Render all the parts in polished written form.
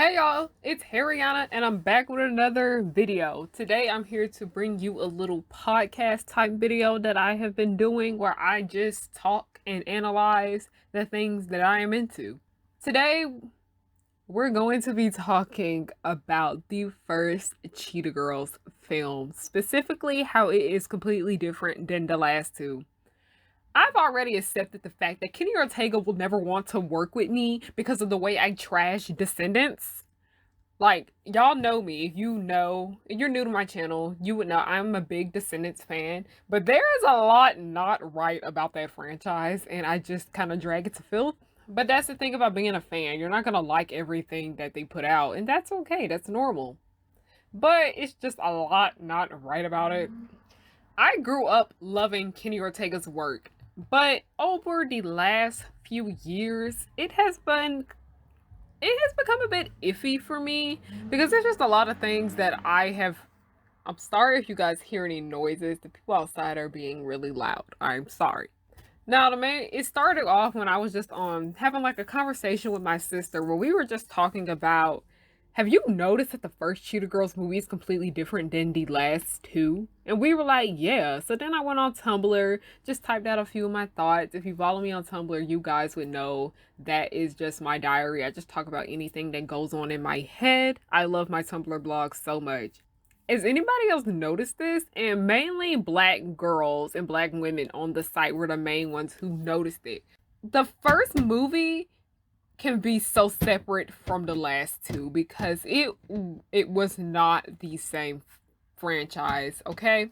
Hey y'all, it's Harriana and I'm back with another video. Today I'm here to bring you a little podcast type video that I have been doing where I just talk and analyze the things that I am into. Today we're going to be talking about the first Cheetah Girls film, specifically how it is completely different than the last two. I've already accepted the fact that Kenny Ortega will never want to work with me because of the way I trash Descendants. Like, y'all know me. If you're new to my channel, you would know I'm a big Descendants fan. But there is a lot not right about that franchise, and I just kind of drag it to filth. But that's the thing about being a fan. You're not gonna like everything that they put out, and that's okay. That's normal. But it's just a lot not right about it. I grew up loving Kenny Ortega's work, but over the last few years, it has become a bit iffy for me because there's just a lot of things that I have. I'm sorry if you guys hear any noises. The people outside are being really loud. I'm sorry. Now, it started off when I was just on having like a conversation with my sister where we were just talking about, have you noticed that the first Cheetah Girls movie is completely different than the last two? And we were like, yeah. So then I went on Tumblr, just typed out a few of my thoughts. If you follow me on Tumblr, you guys would know that is just my diary. I just talk about anything that goes on in my head. I love my Tumblr blog so much. Has anybody else noticed this? And mainly black girls and black women on the site were the main ones who noticed it. The first movie can be so separate from the last two because it was not the same franchise, okay?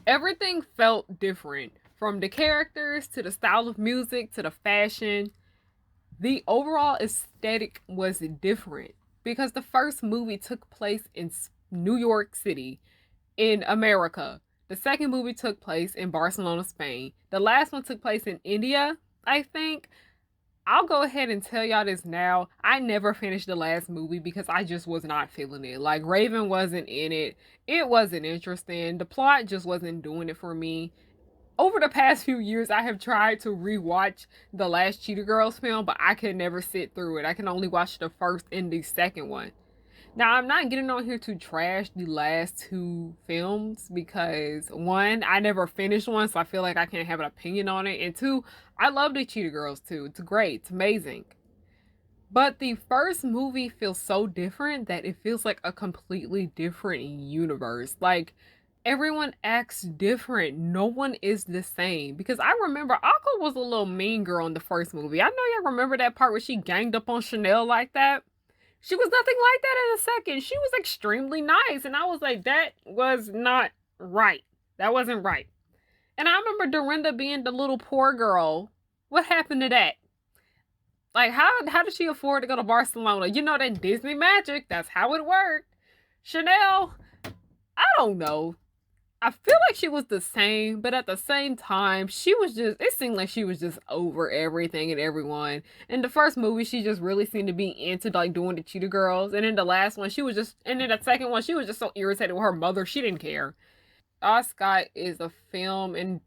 Everything felt different from the characters to the style of music to the fashion. The overall aesthetic was different because the first movie took place in New York City in America. The second movie took place in Barcelona, Spain. The last one took place in India, I think. I'll go ahead and tell y'all this now. I never finished the last movie because I just was not feeling it. Like, Raven wasn't in it. It wasn't interesting. The plot just wasn't doing it for me. Over the past few years, I have tried to rewatch the last Cheetah Girls film, but I could never sit through it. I can only watch the first and the second one. Now, I'm not getting on here to trash the last two films because, one, I never finished one, so I feel like I can't have an opinion on it. And two, I love the Cheetah Girls too. It's great, it's amazing. But the first movie feels so different that it feels like a completely different universe. Like, everyone acts different. No one is the same. Because I remember Akko was a little mean girl in the first movie. I know y'all remember that part where she ganged up on Chanel like that. She was nothing like that in the second. She was extremely nice. And I was like, that was not right. That wasn't right. And I remember Dorinda being the little poor girl. What happened to that? Like, how did she afford to go to Barcelona? You know, that Disney magic. That's how it worked. Chanel, I don't know. I feel like she was the same, but at the same time, it seemed like she was just over everything and everyone. In the first movie, she just really seemed to be into like doing the Cheetah Girls. And in the last one, and in the second one, she was just so irritated with her mother, she didn't care. Scott is a film and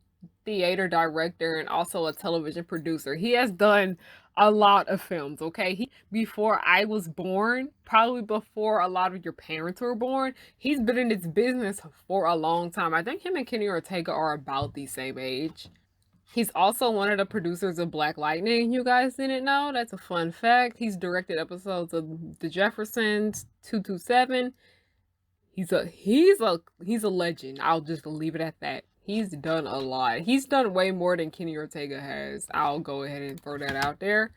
theater director and also a television producer. He has done a lot of films, okay? Before I was born, probably before a lot of your parents were born, he's been in this business for a long time. I think him and Kenny Ortega are about the same age. He's also one of the producers of Black Lightning. You guys didn't know? That's a fun fact. He's directed episodes of The Jeffersons, 227. He's a legend. I'll just leave it at that. He's done a lot. He's done way more than Kenny Ortega has. I'll go ahead and throw that out there.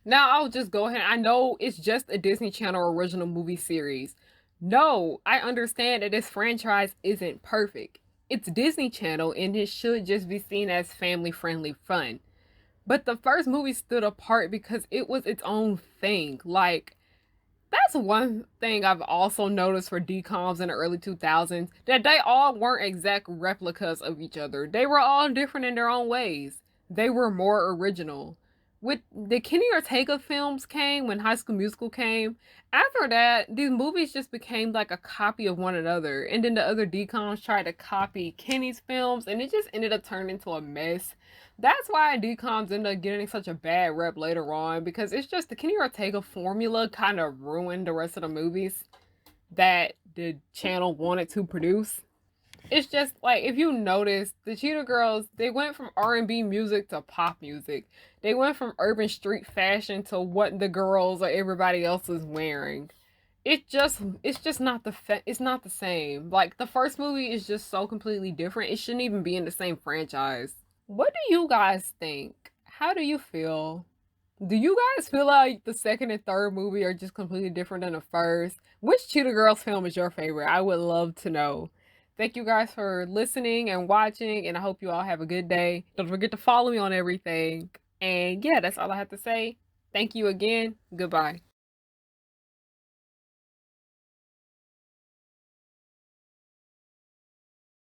Now I'll just go ahead. I know it's just a Disney Channel original movie series. No, I understand that this franchise isn't perfect. It's Disney Channel and it should just be seen as family friendly fun. But the first movie stood apart because it was its own thing. Like, that's one thing I've also noticed for DComs in the early 2000s, that they all weren't exact replicas of each other. They were all different in their own ways. They were more original. with the Kenny Ortega films came, when High School Musical came, after that, these movies just became like a copy of one another. And then the other DComs tried to copy Kenny's films, and it just ended up turning into a mess. That's why DComs ended up getting such a bad rep later on, because it's just the Kenny Ortega formula kind of ruined the rest of the movies that the channel wanted to produce. It's just like, if you notice, the Cheetah Girls, they went from R&B music to pop music. They went from urban street fashion to what the girls or everybody else is wearing. It's just not it's not the same. Like, the first movie is just so completely different. It shouldn't even be in the same franchise. What do you guys think? How do you feel? Do you guys feel like the second and third movie are just completely different than the first? Which Cheetah Girls film is your favorite? I would love to know. Thank you guys for listening and watching, and I hope you all have a good day. Don't forget to follow me on everything. And yeah, that's all I have to say. Thank you again. Goodbye.